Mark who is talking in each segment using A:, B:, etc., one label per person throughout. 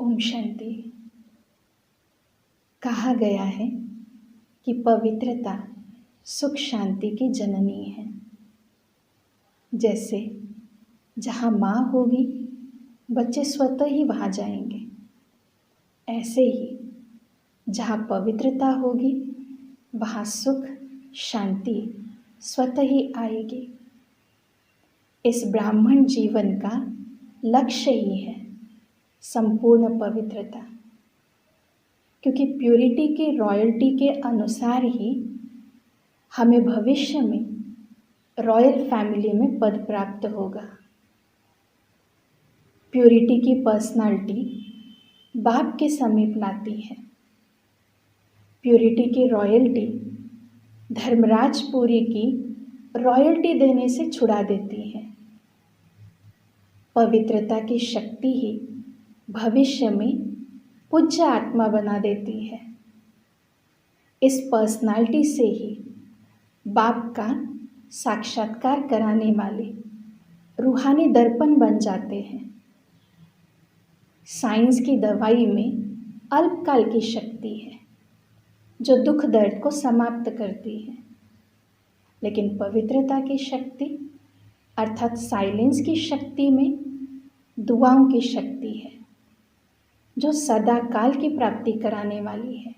A: ओम शांति। कहा गया है कि पवित्रता सुख शांति की जननी है। जैसे जहाँ माँ होगी बच्चे स्वतः ही वहाँ जाएंगे, ऐसे ही जहाँ पवित्रता होगी वहाँ सुख शांति स्वतः ही आएगी। इस ब्राह्मण जीवन का लक्ष्य ही है संपूर्ण पवित्रता, क्योंकि प्यूरिटी के रॉयल्टी के अनुसार ही हमें भविष्य में रॉयल फैमिली में पद प्राप्त होगा। प्यूरिटी की पर्सनालिटी बाप के समीप लाती है। प्यूरिटी की रॉयल्टी धर्मराजपुरी की रॉयल्टी देने से छुड़ा देती है। पवित्रता की शक्ति ही भविष्य में पूज्य आत्मा बना देती है। इस पर्सनालिटी से ही बाप का साक्षात्कार कराने वाले रूहानी दर्पण बन जाते हैं। साइंस की दवाई में अल्पकाल की शक्ति है जो दुख दर्द को समाप्त करती है, लेकिन पवित्रता की शक्ति अर्थात साइलेंस की शक्ति में दुआओं की शक्ति है जो सदा काल की प्राप्ति कराने वाली है।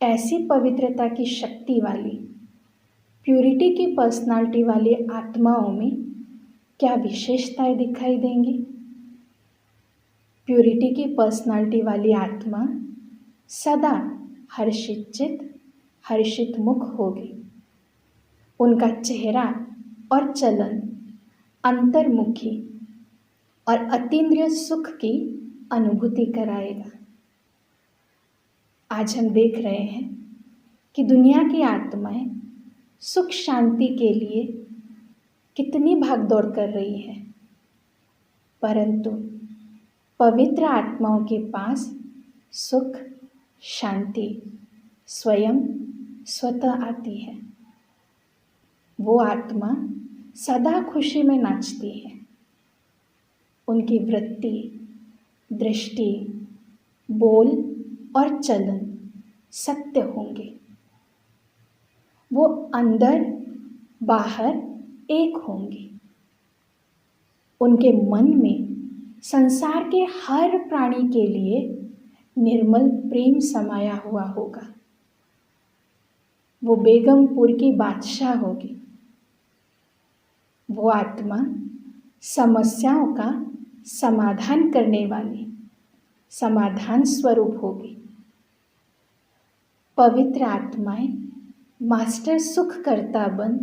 A: ऐसी पवित्रता की शक्ति वाली प्यूरिटी की पर्सनालिटी वाली आत्माओं में क्या विशेषताएं दिखाई देंगी? प्यूरिटी की पर्सनालिटी वाली आत्मा सदा हर्षित चित हर्षित मुख होगी। उनका चेहरा और चलन अंतर्मुखी और अतीन्द्रिय सुख की अनुभूति कराएगा। आज हम देख रहे हैं कि दुनिया की आत्माएं सुख शांति के लिए कितनी भागदौड़ कर रही है, परंतु पवित्र आत्माओं के पास सुख शांति स्वयं स्वतः आती है। वो आत्मा सदा खुशी में नाचती है। उनकी वृत्ति, दृष्टि, बोल और चलन सत्य होंगे। वो अंदर बाहर एक होंगे। उनके मन में संसार के हर प्राणी के लिए निर्मल प्रेम समाया हुआ होगा। वो बेगमपुर की बादशाह होगी। वो आत्मा समस्याओं का समाधान करने वाली समाधान स्वरूप होगी। पवित्र आत्माएं मास्टर सुख करता बन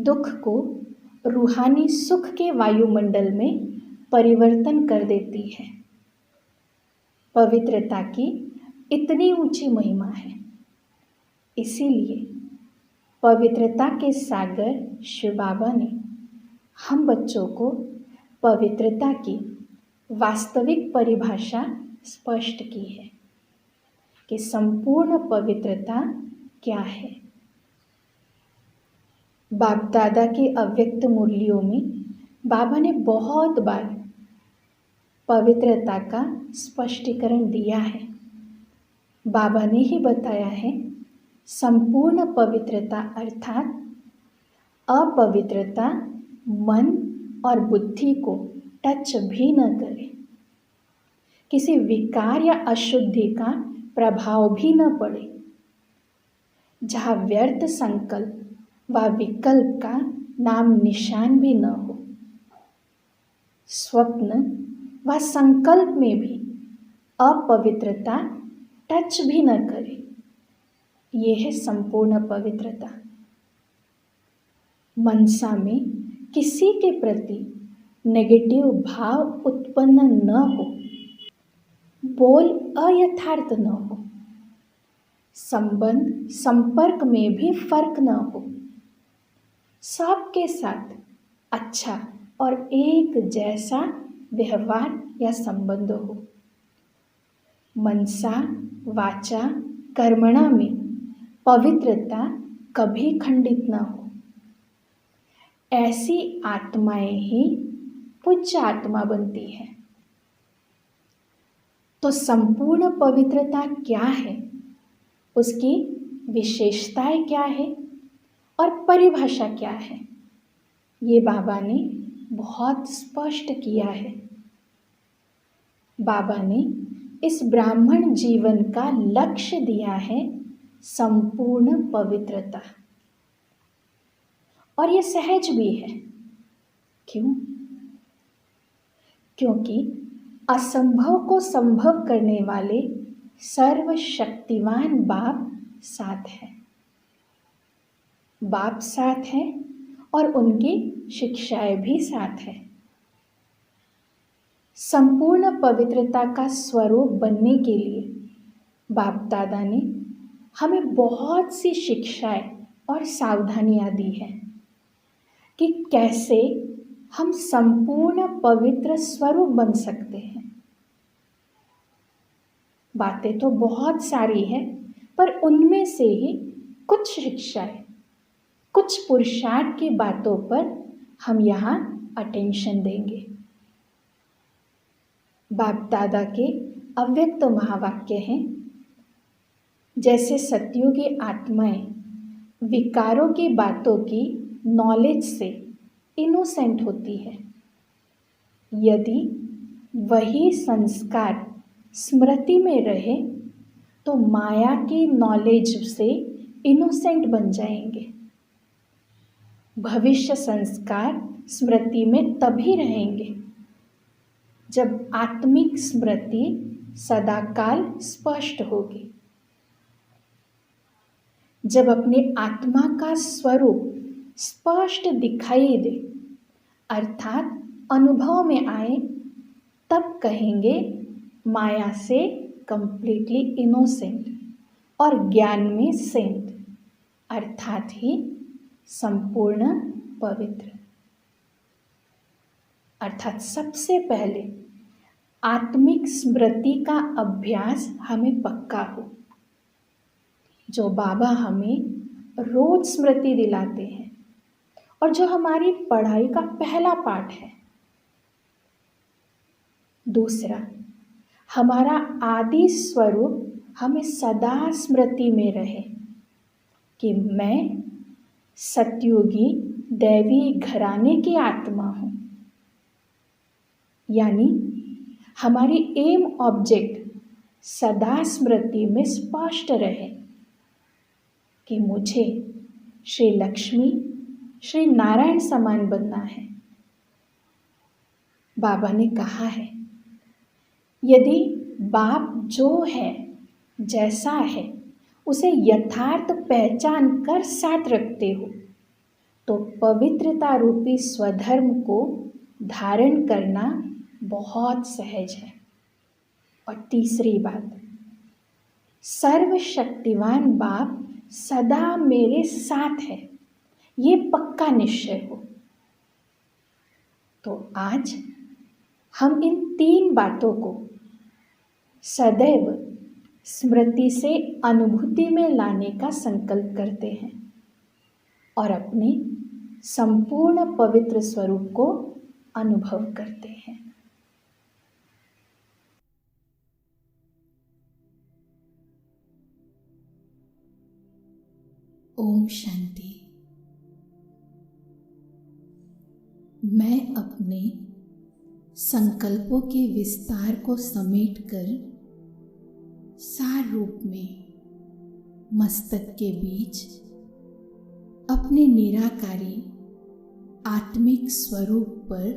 A: दुख को रूहानी सुख के वायुमंडल में परिवर्तन कर देती है। पवित्रता की इतनी ऊंची महिमा है, इसीलिए पवित्रता के सागर शिव बाबा ने हम बच्चों को पवित्रता की वास्तविक परिभाषा स्पष्ट की है कि संपूर्ण पवित्रता क्या है। बाप दादा की अव्यक्त मुरलियों में बाबा ने बहुत बार पवित्रता का स्पष्टीकरण दिया है। बाबा ने ही बताया है संपूर्ण पवित्रता अर्थात अपवित्रता मन और बुद्धि को टच भी न करे, किसी विकार या अशुद्धि का प्रभाव भी न पड़े, जहाँ व्यर्थ संकल्प व विकल्प का नाम निशान भी न हो। स्वप्न व संकल्प में भी अपवित्रता टच भी न करे। ये है संपूर्ण पवित्रता। मनसा में किसी के प्रति नेगेटिव भाव उत्पन्न न हो, बोल अयथार्थ न हो, संबंध संपर्क में भी फर्क न हो, सबके साथ अच्छा और एक जैसा व्यवहार या संबंध हो। मनसा वाचा कर्मणा में पवित्रता कभी खंडित न हो। ऐसी आत्माएं ही पूज्य आत्मा बनती है। तो संपूर्ण पवित्रता क्या है, उसकी विशेषताएं क्या है और परिभाषा क्या है, ये बाबा ने बहुत स्पष्ट किया है। बाबा ने इस ब्राह्मण जीवन का लक्ष्य दिया है संपूर्ण पवित्रता, और ये सहज भी है। क्यों? क्योंकि असंभव को संभव करने वाले सर्वशक्तिमान बाप साथ हैं। बाप साथ हैं और उनकी शिक्षाएं भी साथ हैं। संपूर्ण पवित्रता का स्वरूप बनने के लिए बाप दादा ने हमें बहुत सी शिक्षाएं और सावधानियां दी हैं कि कैसे हम संपूर्ण पवित्र स्वरूप बन सकते हैं। बातें तो बहुत सारी हैं, पर उनमें से ही कुछ शिक्षाएं, कुछ पुरुषार्थ की बातों पर हम यहाँ अटेंशन देंगे। बाप दादा के अव्यक्त महावाक्य हैं, जैसे सतयुगी आत्माएं विकारों की बातों की नॉलेज से इनोसेंट होती है, यदि वही संस्कार स्मृति में रहे तो माया की नॉलेज से इनोसेंट बन जाएंगे। भविष्य संस्कार स्मृति में तभी रहेंगे जब आत्मिक स्मृति सदाकाल स्पष्ट होगी। जब अपने आत्मा का स्वरूप स्पष्ट दिखाई दे, अर्थात अनुभव में आए, तब कहेंगे माया से कंप्लीटली इनोसेंट और ज्ञान में सेंट, अर्थात ही संपूर्ण पवित्र। अर्थात सबसे पहले आत्मिक स्मृति का अभ्यास हमें पक्का हो, जो बाबा हमें रोज स्मृति दिलाते हैं और जो हमारी पढ़ाई का पहला पाठ है। दूसरा, हमारा आदि स्वरूप हमें सदा स्मृति में रहे कि मैं सतयुगी दैवी घराने की आत्मा हूँ। यानी हमारी एम ऑब्जेक्ट सदा स्मृति में स्पष्ट रहे कि मुझे श्री लक्ष्मी, श्री नारायण समान बनना है। बाबा ने कहा है, यदि बाप जो है, जैसा है, उसे यथार्थ पहचान कर साथ रखते हो तो पवित्रता रूपी स्वधर्म को धारण करना बहुत सहज है। और तीसरी बात, सर्वशक्तिवान बाप सदा मेरे साथ है, ये पक्का निश्चय हो। तो आज हम इन तीन बातों को सदैव स्मृति से अनुभूति में लाने का संकल्प करते हैं और अपने संपूर्ण पवित्र स्वरूप को अनुभव करते हैं। ओम शांति। मैं अपने संकल्पों के विस्तार को समेटकर सार रूप में मस्तक के बीच अपने निराकारी आत्मिक स्वरूप पर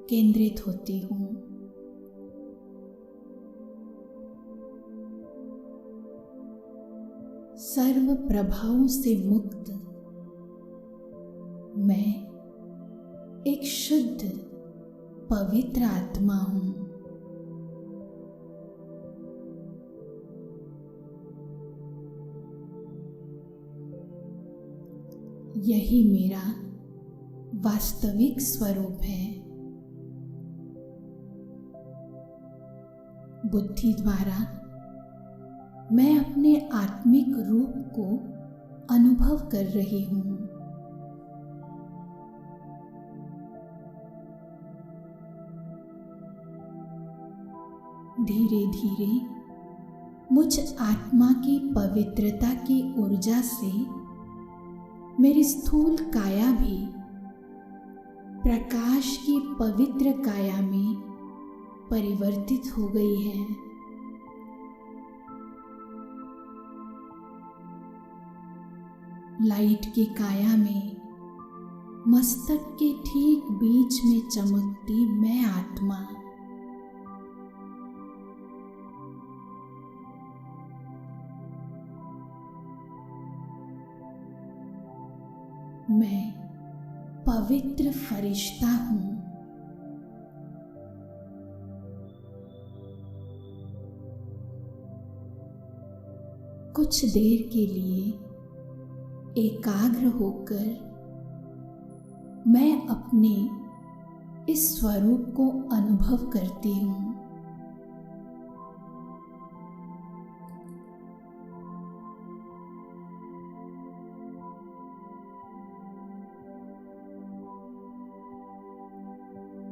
A: केंद्रित होती हूँ। सर्व प्रभावों से मुक्त मैं एक शुद्ध पवित्र आत्मा हूँ। यही मेरा वास्तविक स्वरूप है। बुद्धि द्वारा मैं अपने आत्मिक रूप को अनुभव कर रही हूँ। धीरे धीरे मुझ आत्मा की पवित्रता की ऊर्जा से मेरी स्थूल काया भी प्रकाश की पवित्र काया में परिवर्तित हो गई है। लाइट की काया में मस्तक के ठीक बीच में चमकती मैं आत्मा मैं पवित्र फरिश्ता हूँ। कुछ देर के लिए एकाग्र होकर मैं अपने इस स्वरूप को अनुभव करती हूँ।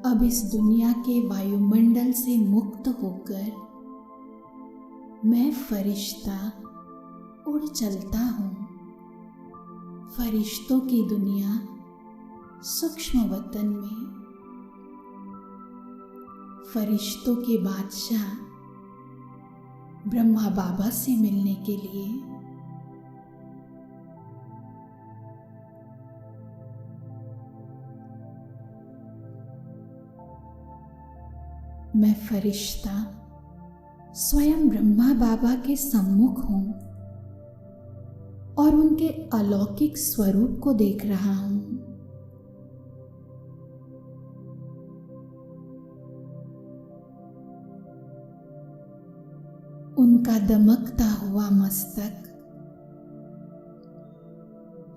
A: अब इस दुनिया के वायुमंडल से मुक्त होकर मैं फरिश्ता उड़ चलता हूँ। फरिश्तों की दुनिया सूक्ष्म वतन में, फरिश्तों के बादशाह ब्रह्मा बाबा से मिलने के लिए। मैं फरिश्ता स्वयं ब्रह्मा बाबा के सम्मुख हूँ और उनके अलौकिक स्वरूप को देख रहा हूँ। उनका दमकता हुआ मस्तक,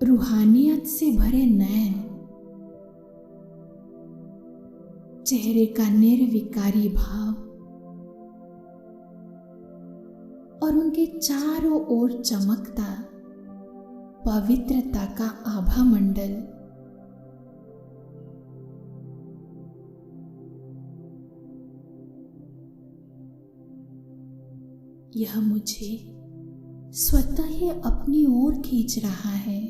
A: रूहानियत से भरे नयन, चेहरे का निर्विकारी भाव और उनके चारों ओर चमकता पवित्रता का आभा मंडल यह मुझे स्वतः ही अपनी ओर खींच रहा है।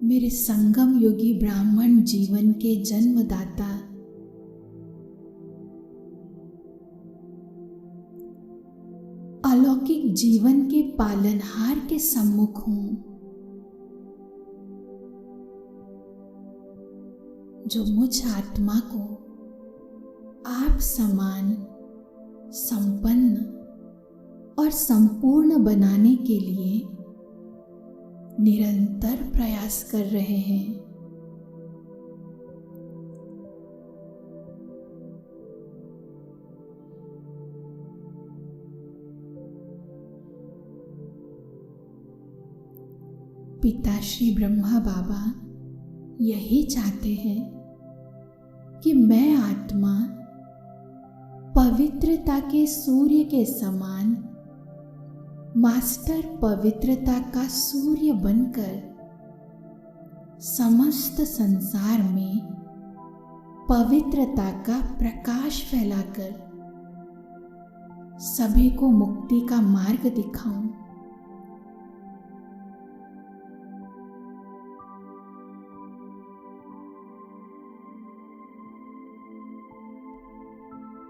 A: मेरे संगम योगी ब्राह्मण जीवन के जन्मदाता अलौकिक जीवन के पालनहार के सम्मुख हूं, जो मुझ आत्मा को आप समान, संपन्न और संपूर्ण बनाने के लिए निरंतर प्रयास कर रहे हैं। पिता श्री ब्रह्मा बाबा यही चाहते हैं कि मैं आत्मा पवित्रता के सूर्य के समान मास्टर पवित्रता का सूर्य बनकर समस्त संसार में पवित्रता का प्रकाश फैलाकर सभी को मुक्ति का मार्ग दिखाऊं।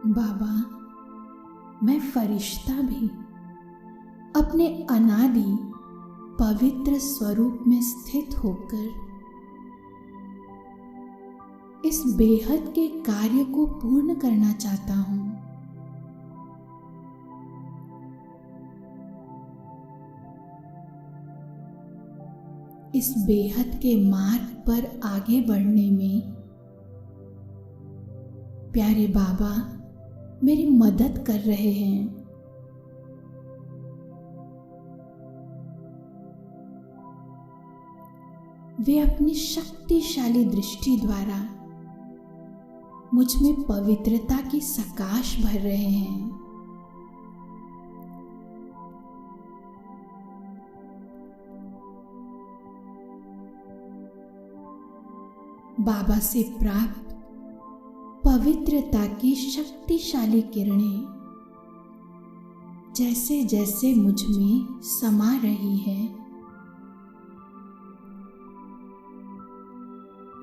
A: बाबा, मैं फरिश्ता भी अपने अनादि पवित्र स्वरूप में स्थित होकर इस बेहद के कार्य को पूर्ण करना चाहता हूं। इस बेहद के मार्ग पर आगे बढ़ने में प्यारे बाबा मेरी मदद कर रहे हैं। वे अपनी शक्तिशाली दृष्टि द्वारा मुझ में पवित्रता की सकाश भर रहे हैं। बाबा से प्राप्त पवित्रता की शक्तिशाली किरणें जैसे जैसे मुझ में समा रही है,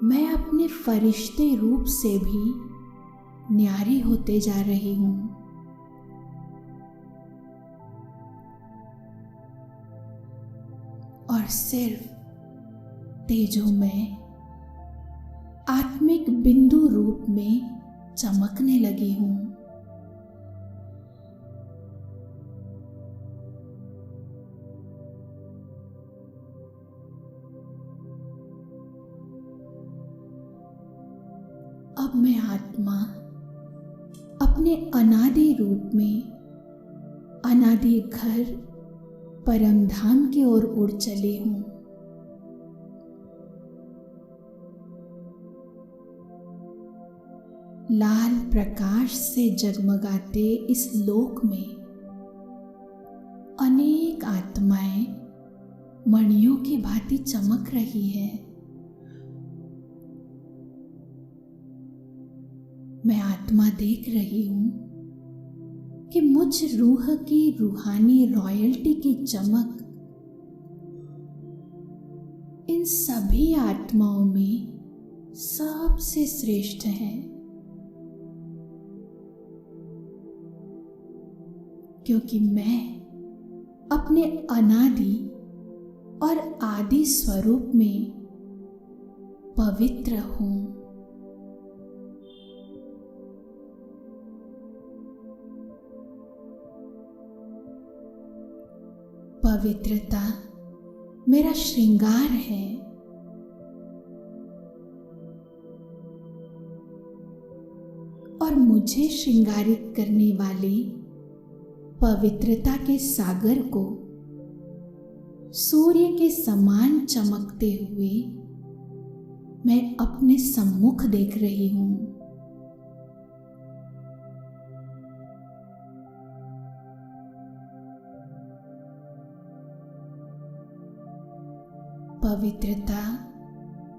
A: मैं अपने फरिश्ते रूप से भी न्यारी होते जा रही हूं। और सिर्फ तेजोमय आत्मिक बिंदु रूप में चमकने लगी हूं। अब मैं आत्मा अपने अनादि रूप में अनादि घर परम धाम की ओर उड़ चली हूं। लाल प्रकाश से जगमगाते इस लोक में अनेक आत्माएं मणियों की भांति चमक रही है। मैं आत्मा देख रही हूं कि मुझ रूह की रूहानी रॉयल्टी की चमक इन सभी आत्माओं में सबसे श्रेष्ठ है, क्योंकि मैं अपने अनादि और आदि स्वरूप में पवित्र हूं। पवित्रता मेरा श्रृंगार है। और मुझे श्रृंगारित करने वाले पवित्रता के सागर को सूर्य के समान चमकते हुए मैं अपने सम्मुख देख रही हूं। पवित्रता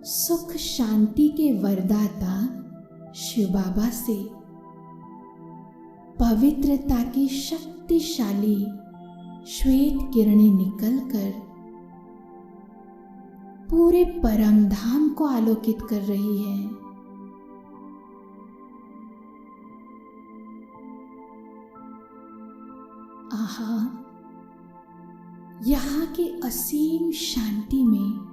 A: सुख शांति के वरदाता शिव बाबा से पवित्रता की शक्तिशाली श्वेत किरणें निकलकर पूरे परम धाम को आलोकित कर रही है। आहा, यहाँ की असीम शांति में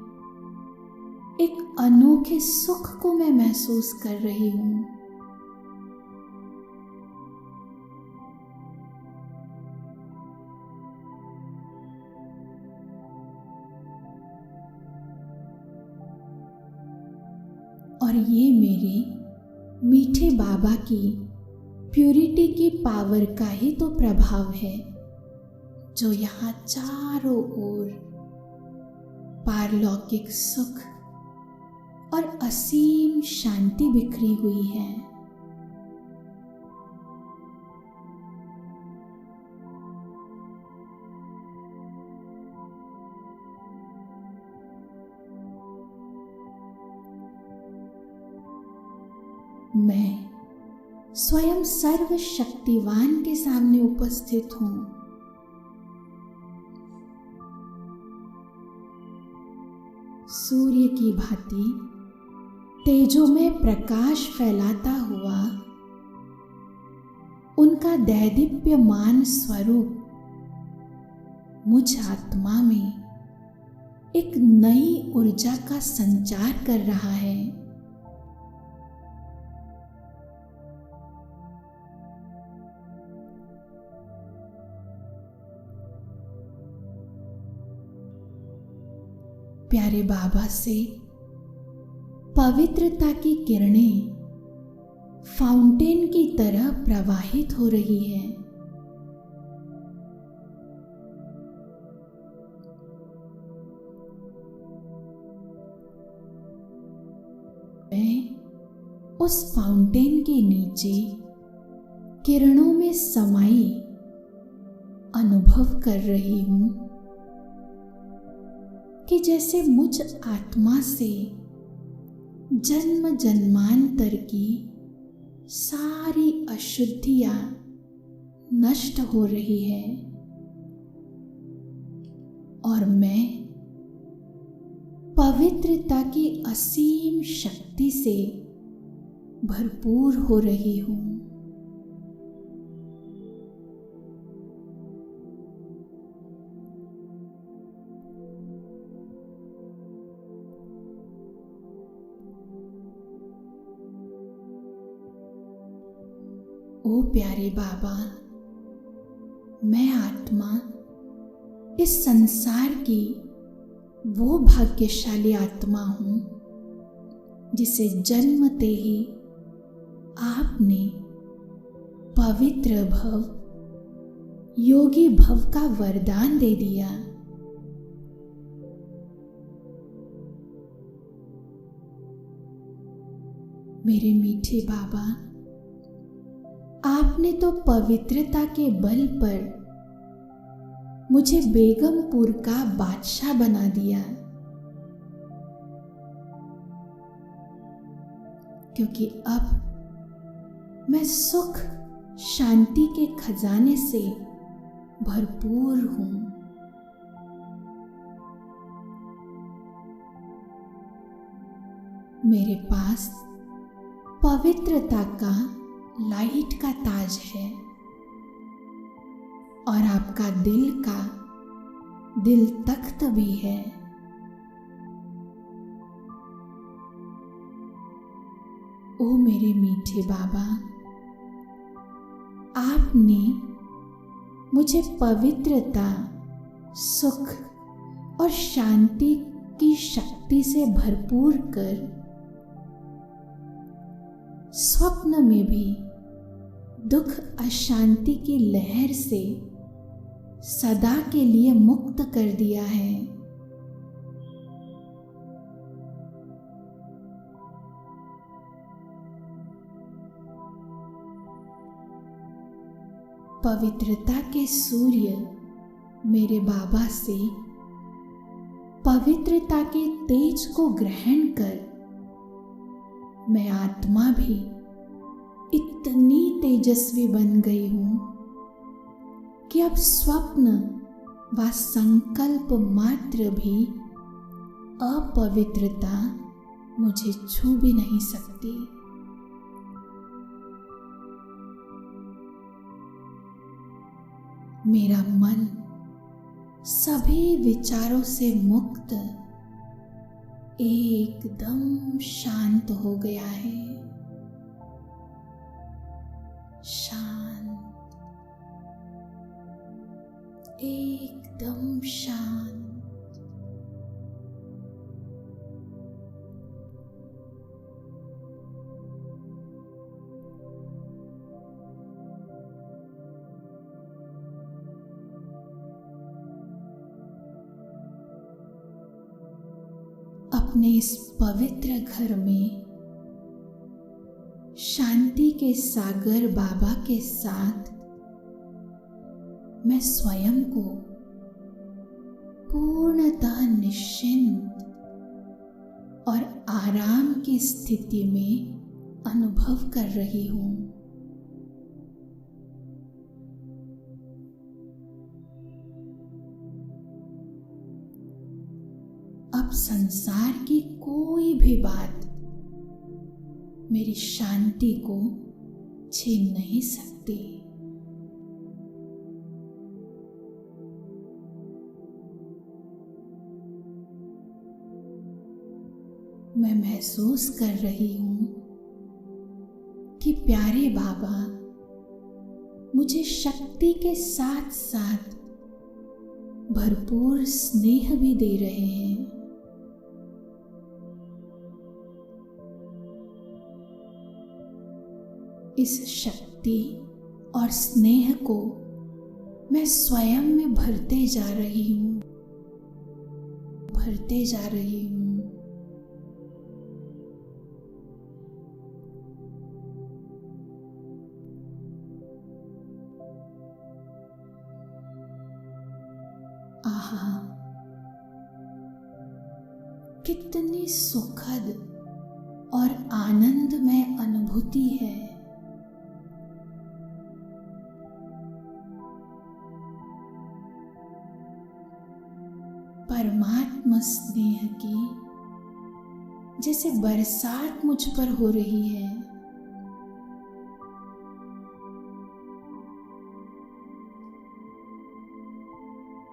A: एक अनोखे सुख को मैं महसूस कर रही हूं। और ये मेरे मीठे बाबा की प्यूरिटी की पावर का ही तो प्रभाव है, जो यहाँ चारों ओर पारलौकिक सुख और असीम शांति बिखरी हुई है। मैं स्वयं सर्वशक्तिवान के सामने उपस्थित हूं। सूर्य की भांति तेजों में प्रकाश फैलाता हुआ उनका दैदीप्यमान स्वरूप मुझ आत्मा में एक नई ऊर्जा का संचार कर रहा है। प्यारे बाबा से पवित्रता की किरणें फाउंटेन की तरह प्रवाहित हो रही है। मैं उस फाउंटेन के नीचे किरणों में समाई अनुभव कर रही हूं कि जैसे मुझ आत्मा से जन्म जन्मांतर की सारी अशुद्धियां नष्ट हो रही है और मैं पवित्रता की असीम शक्ति से भरपूर हो रही हूं। ओ प्यारे बाबा, मैं आत्मा इस संसार की वो भाग्यशाली आत्मा हूं जिसे जन्मते ही आपने पवित्र भव, योगी भव का वरदान दे दिया। मेरे मीठे बाबा, आपने तो पवित्रता के बल पर मुझे बेगमपुर का बादशाह बना दिया, क्योंकि अब मैं सुख शांति के खजाने से भरपूर हूं। मेरे पास पवित्रता का लाइट का ताज है और आपका दिल का दिल तख्त भी है। ओ मेरे मीठे बाबा, आपने मुझे पवित्रता, सुख और शांति की शक्ति से भरपूर कर स्वप्न में भी दुख अशांति की लहर से सदा के लिए मुक्त कर दिया है। पवित्रता के सूर्य मेरे बाबा से पवित्रता के तेज को ग्रहण कर मैं आत्मा भी इतनी तेजस्वी बन गई हूं कि अब स्वप्न व संकल्प मात्र भी अपवित्रता मुझे छू भी नहीं सकती। मेरा मन सभी विचारों से मुक्त एकदम शांत हो गया है। शांत, एकदम शांत। अपने इस पवित्र घर में शांति के सागर बाबा के साथ मैं स्वयं को पूर्णतः निश्चिंत और आराम की स्थिति में अनुभव कर रही हूं। अब संसार की कोई भी बात मेरी शांति को छीन नहीं सकती। मैं महसूस कर रही हूं कि प्यारे बाबा मुझे शक्ति के साथ साथ भरपूर स्नेह भी दे रहे हैं। इस शक्ति और स्नेह को मैं स्वयं में भरते जा रही हूं, भरते जा रही हूं। आहा, कितनी सुखद आनंदमय अनुभूति है। परमात्मा स्नेह की जैसे बरसात मुझ पर हो रही है।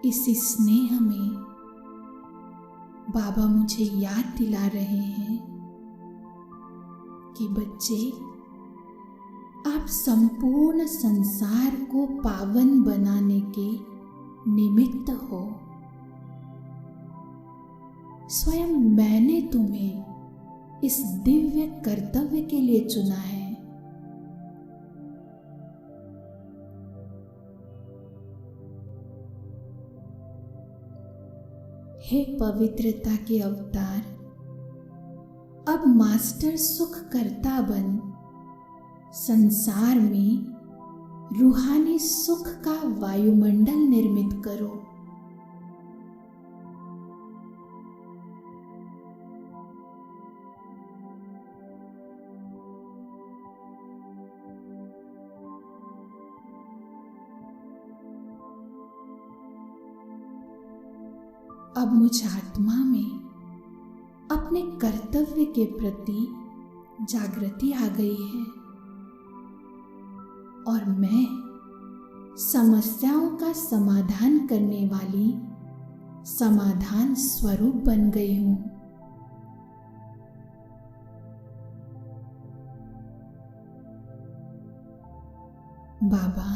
A: इसी स्नेह में बाबा मुझे याद दिला रहे हैं कि बच्चे, आप संपूर्ण संसार को पावन बनाने के निमित्त हो। स्वयं मैंने तुम्हें इस दिव्य कर्तव्य के लिए चुना है। हे पवित्रता के अवतार, अब मास्टर सुख करता बन संसार में रूहानी सुख का वायुमंडल निर्मित करो। अब मुझ आत्मा में अपने कर्तव्य के प्रति जागृति आ गई है और मैं समस्याओं का समाधान करने वाली समाधान स्वरूप बन गई हूं। बाबा,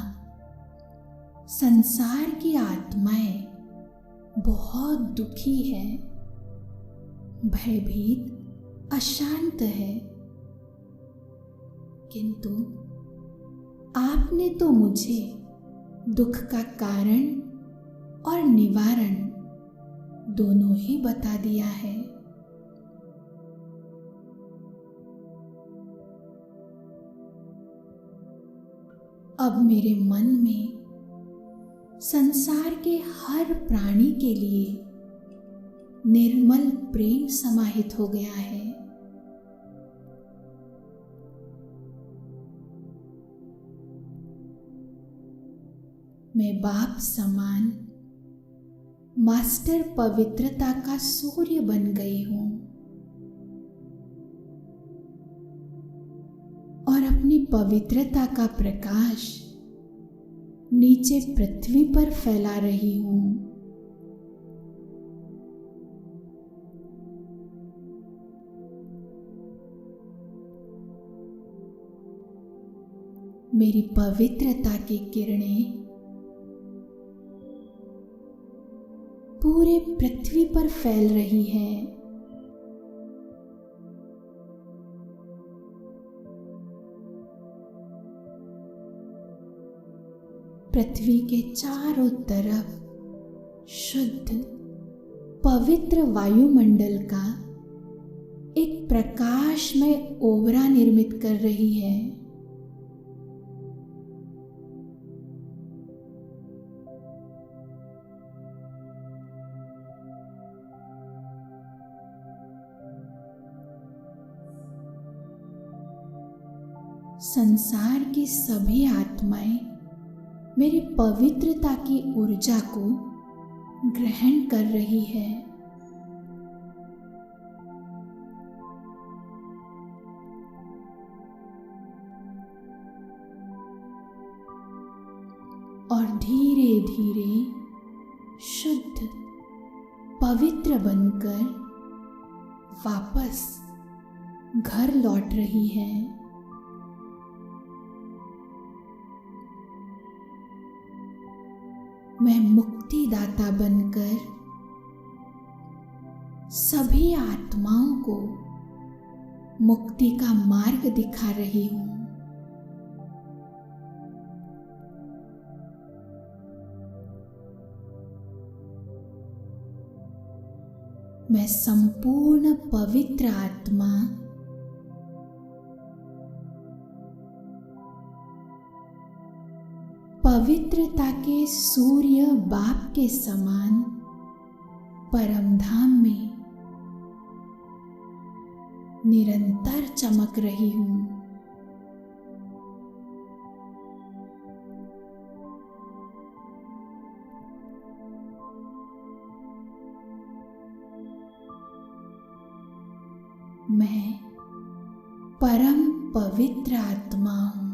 A: संसार की आत्माएं बहुत दुखी है, भयभीत, अशांत है, किंतु आपने तो मुझे दुख का कारण और निवारण दोनों ही बता दिया है। अब मेरे मन में संसार के हर प्राणी के लिए निर्मल प्रेम समाहित हो गया है। मैं बाप समान मास्टर पवित्रता का सूर्य बन गई हूं और अपनी पवित्रता का प्रकाश नीचे पृथ्वी पर फैला रही हूं। मेरी पवित्रता की किरणें पूरे पृथ्वी पर फैल रही है। पृथ्वी के चारों तरफ शुद्ध पवित्र वायुमंडल का एक प्रकाशमय ओवरा निर्मित कर रही है। संसार की सभी आत्माएं मेरी पवित्रता की ऊर्जा को ग्रहण कर रही है। और धीरे धीरे शुद्ध पवित्र बनकर वापस घर लौट रही है। मैं मुक्तिदाता बनकर सभी आत्माओं को मुक्ति का मार्ग दिखा रही हूं। मैं संपूर्ण पवित्र आत्मा पवित्रता के सूर्य बाप के समान परमधाम में निरंतर चमक रही हूँ। मैं परम पवित्र आत्मा हूँ।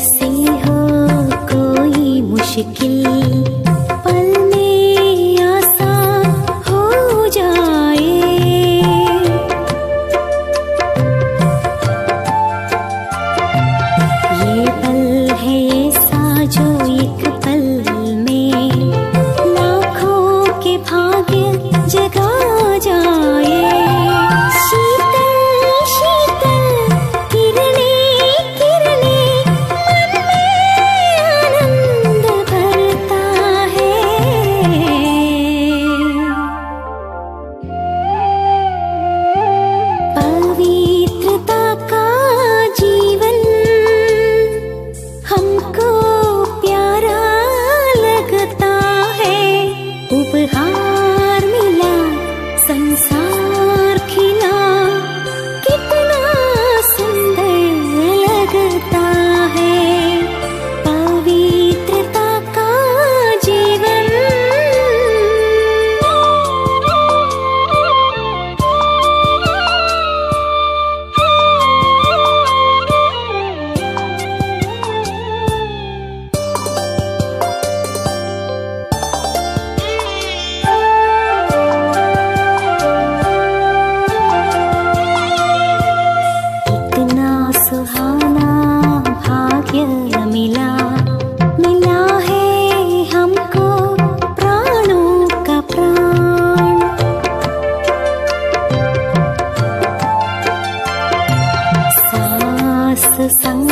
B: से हो कोई मुश्किल पल में आसान हो जाए। ये पल है ऐसा जो एक पल में लाखों के भाग्य जगा जाए। संग